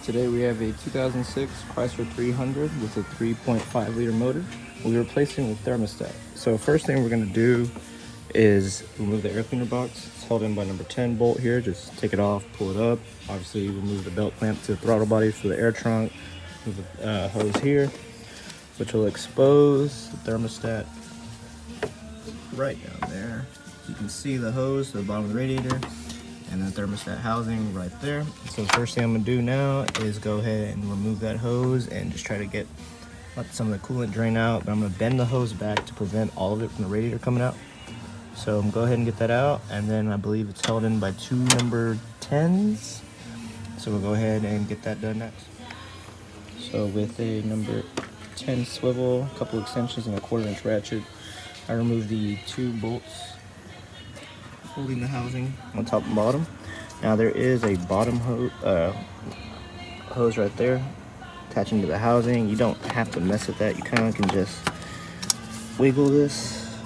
Today we have a 2006 Chrysler 300 with a 3.5 liter motor. We'll be replacing the thermostat. So first thing we're going to do is remove the air cleaner box. It's held in by number 10 bolt here. Just take it off, pull it up. Obviously remove the belt clamp to the throttle body for the air trunk. Move the hose here, which will expose the thermostat right down there. You can see the hose to the bottom of the radiator and the thermostat housing right there. So the first thing I'm gonna do now is go ahead and remove that hose and just try to let some of the coolant drain out. But I'm gonna bend the hose back to prevent all of it from the radiator coming out. So I'm gonna go ahead and get that out, and then I believe it's held in by two number 10s. So we'll go ahead and get that done next. So with a number 10 swivel, a couple extensions and a 1/4-inch ratchet, I removed the two bolts holding the housing on top and bottom. Now there is a bottom hose right there attaching to the housing. You don't have to mess with that. You kind of can just wiggle this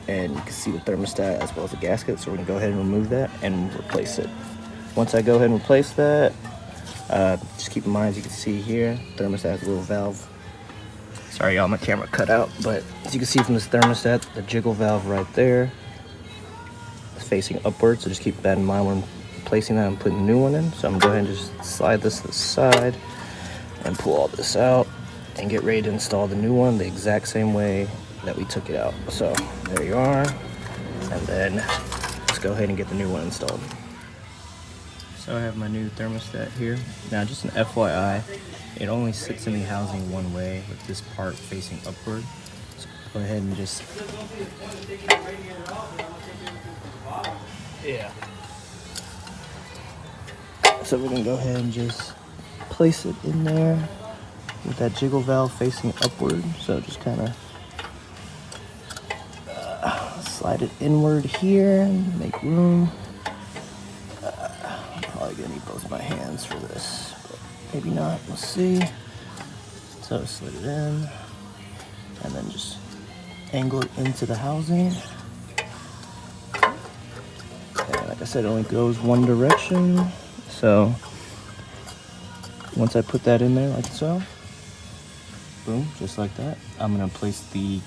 and you can see the thermostat as well as the gasket. So we're gonna go ahead and remove that and replace it. Once I go ahead and replace that, just keep in mind, as you can see here, thermostat has a little valve. Sorry y'all, my camera cut out, but as you can see from this thermostat, the jiggle valve right there facing upwards, so just keep that in mind when placing that and putting a new one in. So I'm gonna go ahead and just slide this to the side and pull all this out and get ready to install the new one the exact same way that we took it out. So there you are, and then let's go ahead and get the new one installed. So I have my new thermostat here. Now just an FYI, it only sits in the housing one way with this part facing upward. So go ahead and just So we're gonna go ahead and just place it in there with that jiggle valve facing upward. So just kind of slide it inward here and make room. I'm probably gonna need both my hands for this, but maybe not. We'll see. So slid it in and then just angle it into the housing. Like I said, it only goes one direction. So once I put that in there like so, boom, just like that, I'm gonna place the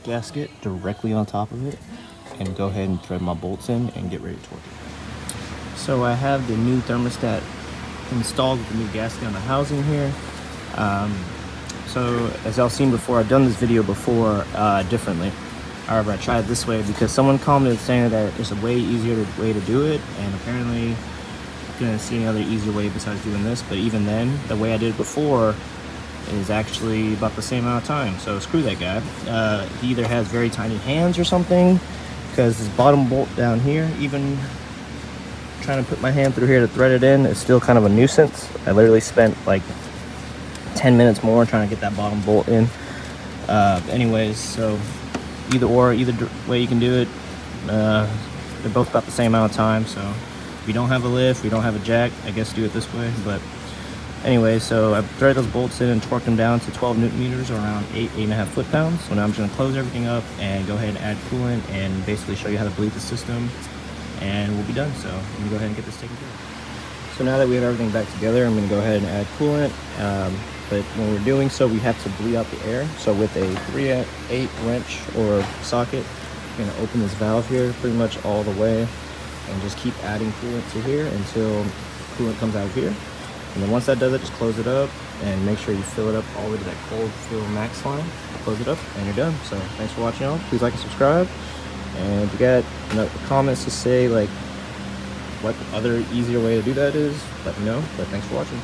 gasket directly on top of it and go ahead and thread my bolts in and get ready to torque it. So I have the new thermostat installed with the new gasket on the housing here. So as y'all seen before, I've done this video before differently. However, I tried it this way because someone commented saying that there's a way easier way to do it, and apparently I couldn't see any other easier way besides doing this. But even then, the way I did it before is actually about the same amount of time. So screw that guy. He either has very tiny hands or something, because this bottom bolt down here, even trying to put my hand through here to thread it in, is still kind of a nuisance. I literally spent like 10 minutes more trying to get that bottom bolt in. Anyways, so either way you can do it, they're both about the same amount of time. So if you don't have a lift, you don't have a jack, I guess do it this way. But anyway, so I threaded those bolts in and torqued them down to 12 Newton meters, or around 8.5 foot-pounds. So now I'm just gonna close everything up and go ahead and add coolant and basically show you how to bleed the system, and we'll be done. So I'm gonna go ahead and get this taken care of. So now that we have everything back together, I'm gonna go ahead and add coolant. But when we're doing so, we have to bleed out the air. So with a 3/8 wrench or socket, you're gonna open this valve here pretty much all the way and just keep adding coolant to here until coolant comes out of here. And then once that does it, just close it up and make sure you fill it up all the way to that cold fill max line. Close it up and you're done. So thanks for watching, y'all. Please like and subscribe. And if you got comments to say like what other easier way to do that is, let me know. But thanks for watching.